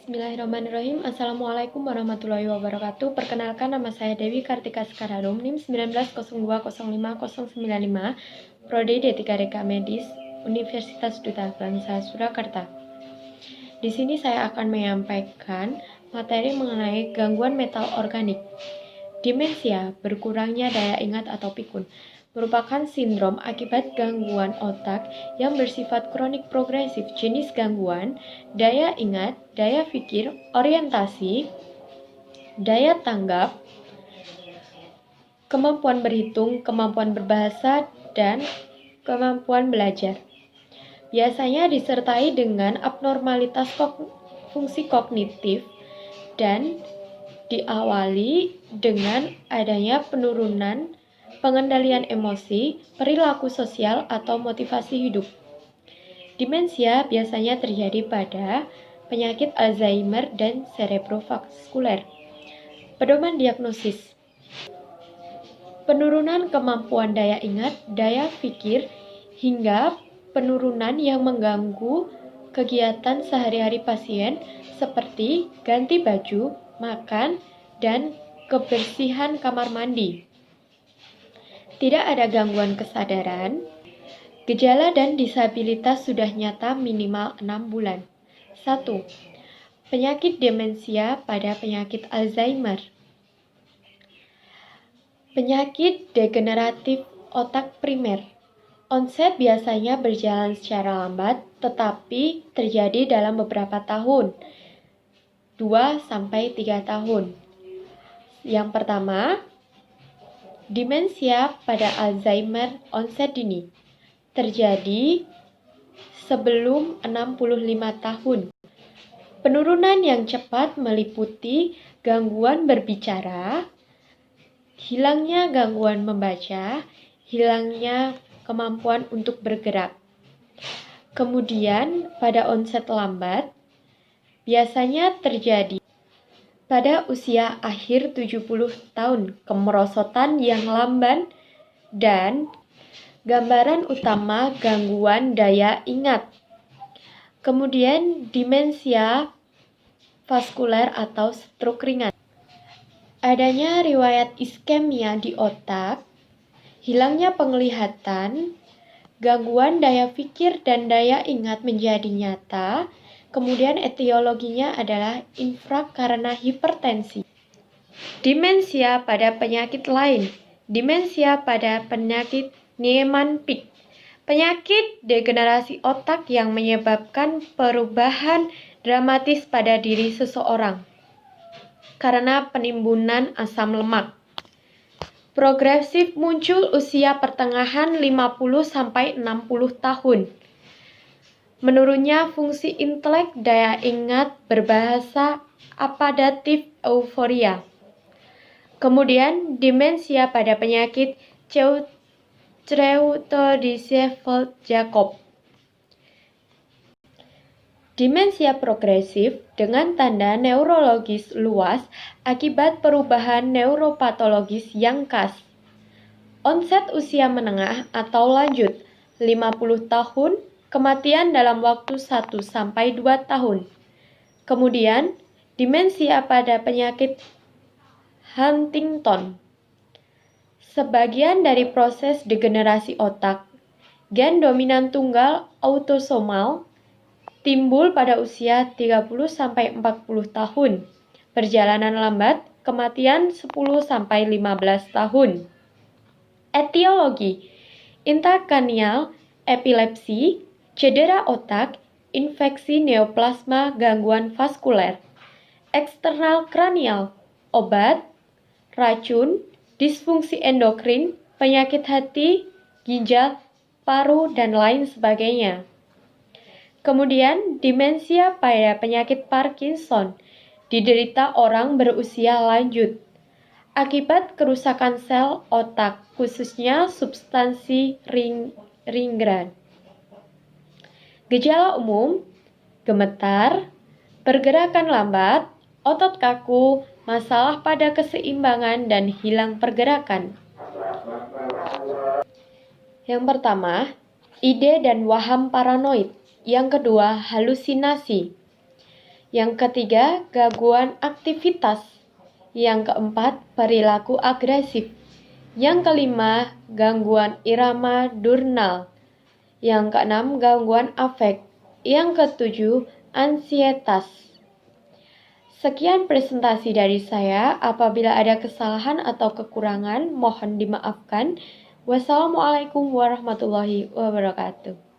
Bismillahirrahmanirrahim. Assalamualaikum warahmatullahi wabarakatuh. Perkenalkan, nama saya Dewi Kartika Sekaradum, NIM 1902050095, Prodi D3 Reka Medis, Universitas Duta Bangsa Surakarta. Di sini saya akan menyampaikan materi mengenai gangguan metal organik. Demensia, berkurangnya daya ingat atau pikun, merupakan sindrom akibat gangguan otak yang bersifat kronik progresif. Jenis gangguan: daya ingat, daya pikir, orientasi, daya tanggap, kemampuan berhitung, kemampuan berbahasa, dan kemampuan belajar. Biasanya disertai dengan abnormalitas fungsi kognitif dan diawali dengan adanya penurunan pengendalian emosi, perilaku sosial, atau motivasi hidup. Demensia biasanya terjadi pada penyakit Alzheimer dan cerebrovaskuler. Pedoman diagnosis: penurunan kemampuan daya ingat, daya pikir, hingga penurunan yang mengganggu kegiatan sehari-hari pasien seperti ganti baju, makan, dan kebersihan kamar mandi. Tidak ada gangguan kesadaran. Gejala dan disabilitas sudah nyata minimal 6 bulan. 1. Penyakit demensia pada penyakit Alzheimer. Penyakit degeneratif otak primer. Onset biasanya berjalan secara lambat, tetapi terjadi dalam beberapa tahun, 2-3 tahun. Yang pertama, demensia pada Alzheimer onset dini, terjadi sebelum 65 tahun. Penurunan yang cepat meliputi gangguan berbicara, hilangnya gangguan membaca, hilangnya kemampuan untuk bergerak. Kemudian pada onset lambat, biasanya terjadi pada usia akhir 70 tahun, kemerosotan yang lamban, dan gambaran utama gangguan daya ingat. Kemudian demensia vaskuler atau stroke ringan. Adanya riwayat iskemia di otak, hilangnya penglihatan, gangguan daya pikir dan daya ingat menjadi nyata. Kemudian etiologinya adalah infark karena hipertensi. Demensia pada penyakit lain. Demensia pada penyakit Niemann-Pick, penyakit degenerasi otak yang menyebabkan perubahan dramatis pada diri seseorang karena penimbunan asam lemak. Progresif, muncul usia pertengahan 50-60 tahun. Menurunnya fungsi intelek, daya ingat, berbahasa, apadatif, euforia. Kemudian demensia pada penyakit Creutzfeldt-Jakob. Demensia progresif dengan tanda neurologis luas akibat perubahan neuropatologis yang khas. Onset usia menengah atau lanjut, 50 tahun, kematian dalam waktu 1-2 tahun. Kemudian, demensia pada penyakit Huntington. Sebagian dari proses degenerasi otak, gen dominan tunggal autosomal, timbul pada usia 30-40 tahun. Perjalanan lambat, kematian 10-15 tahun. Etiologi: intracranial epilepsi, cedera otak, infeksi neoplasma, gangguan vaskuler. Eksternal kranial, obat, racun, disfungsi endokrin, penyakit hati, ginjal, paru, dan lain sebagainya. Kemudian, demensia pada penyakit Parkinson diderita orang berusia lanjut akibat kerusakan sel otak, khususnya substansi ringran. Gejala umum: gemetar, pergerakan lambat, otot kaku, masalah pada keseimbangan, dan hilang pergerakan. Yang pertama, ide dan waham paranoid. Yang kedua, halusinasi. Yang ketiga, gangguan aktivitas. Yang keempat, perilaku agresif. Yang kelima, gangguan irama diurnal. Yang keenam, gangguan afek. Yang ketujuh, ansietas. Sekian presentasi dari saya. Apabila ada kesalahan atau kekurangan, mohon dimaafkan. Wassalamualaikum warahmatullahi wabarakatuh.